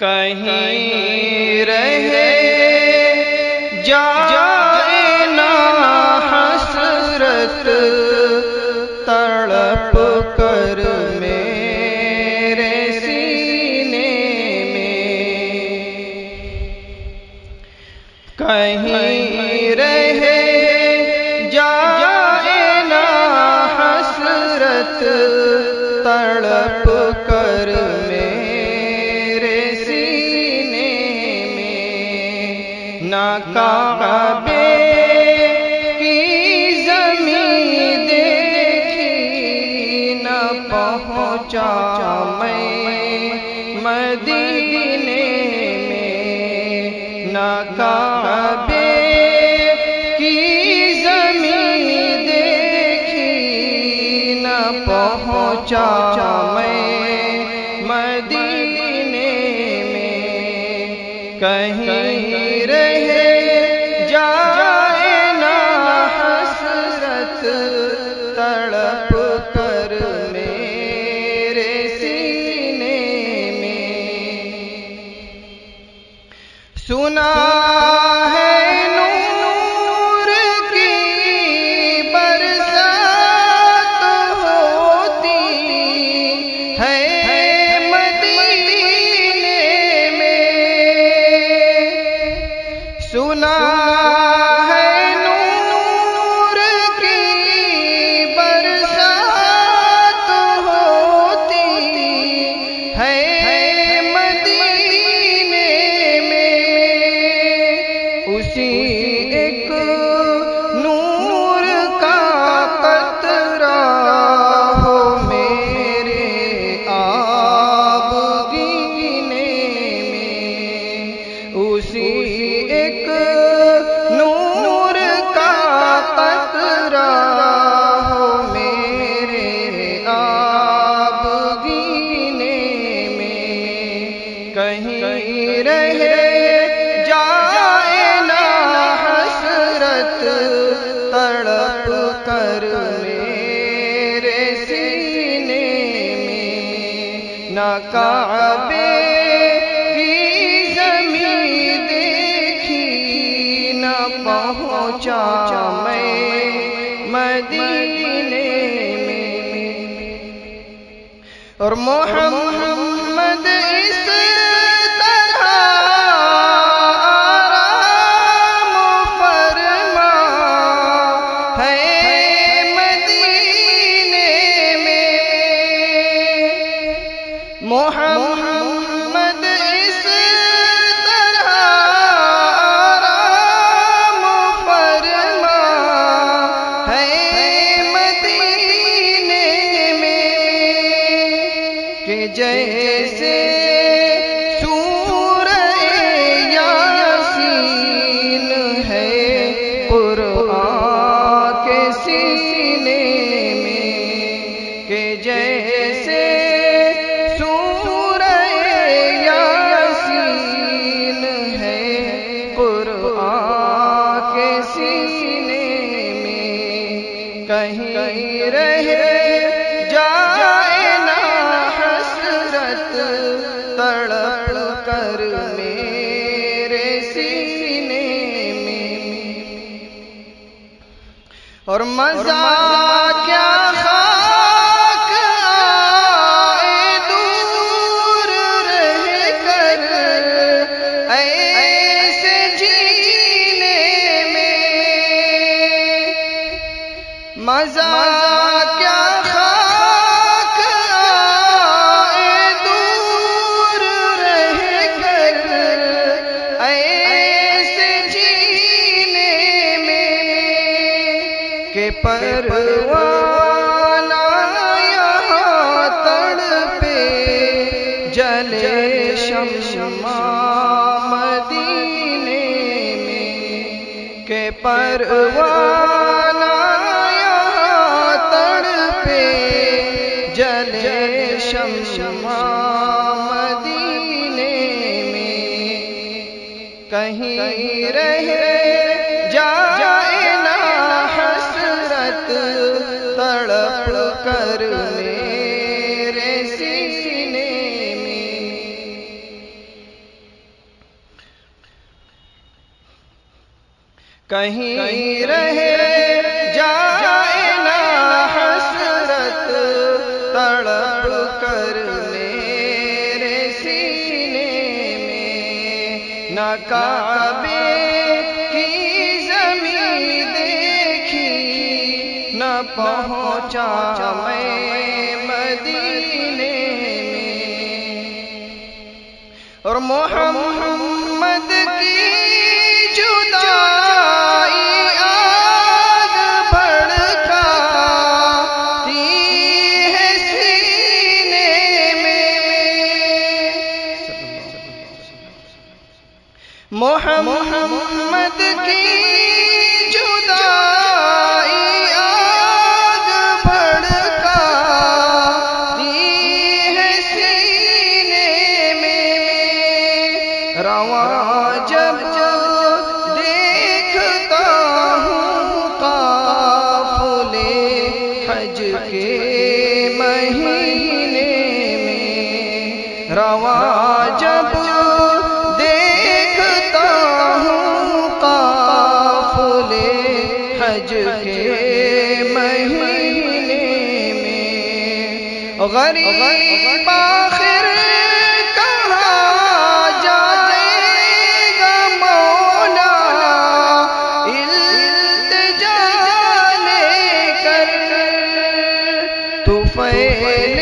کہیں رہے جائے نہ حسرت تڑپ کر میرے سینے میں، کہیں رہے جائے نہ حسرت تڑپ کر میرے سینے میں، نہ کعبے کی زمین دیکھی نہ پہنچا میں مدینے میں، نہ کعبے کی زمین دیکھی نہ پہنچا میں مدینے میں، کہیں رہے جائے نہ حسرت تڑپ کر میرے سینے میں، سنا ہے نور کی برسات ہوتی ہے مدینے میں، سنا ہے نور کی برسات ہوتی ہے مدینے میں، اسی ایک نور کا قطرہ ہو میرے آبگینے میں، اسی ایک نور کا قطرہ ہو میرے آبگینے میں، کہیں رہے جائے نہ حسرت تڑپ کر میرے سینے میں، نہ کعبے کی زمین دیکھی نہ پہنچا میں مدینے میں، اور محمد اس طرح آرام فرما ہے مدینے میں، محمد اس طرح آرام فرما ہے مدینے میں، کہ جیسے سورہ یاسین ہے قرآن کے سینے میں، کہ جیسے سورہ یاسین ہے قرآن کے سینے میں، کہیں رہے جائے نہ حسرت تڑپ کر میرے سینے میں، اور مزہ کیا خاک آئے دور رہ کر ایسے جینے میں، مزہ کیا خاک آئے دور رہ کر ایسے جینے میں، کہ پروانہ یہاں تڑپے جلے شمع مدینے میں، کہ پروانہ یہاں تڑپے جلے شمع مدینے میں، کہیں رہے جائے نہ حسرت تڑپ کر میرے سینے میں، کہیں رہے جائے نہ حسرت تڑپ کر میرے سینے میں، نہ کعبے کی زمین دیکھی نہ پہنچا میں مدینے میں، اور محمد کی محمد کی جدائی آگ بھڑکاتی ہے سینے میں، رواں جب دیکھتا ہوں قافلے حج کے مہینے میں، رواں جب حج کے مہینے میں، غریب آخر کہاں جائے گا مولا، التجا لے کر طفیل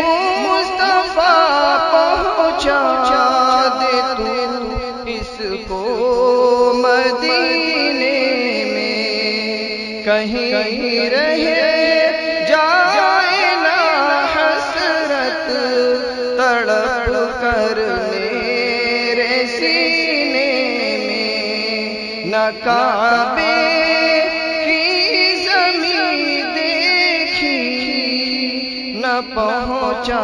مصطفیٰ پہنچا دے تو اس کو مدینے، کہیں رہے جائے نہ حسرت تڑپ کر میرے سینے میں، نہ کعبے کی زمین دیکھی نہ پہنچا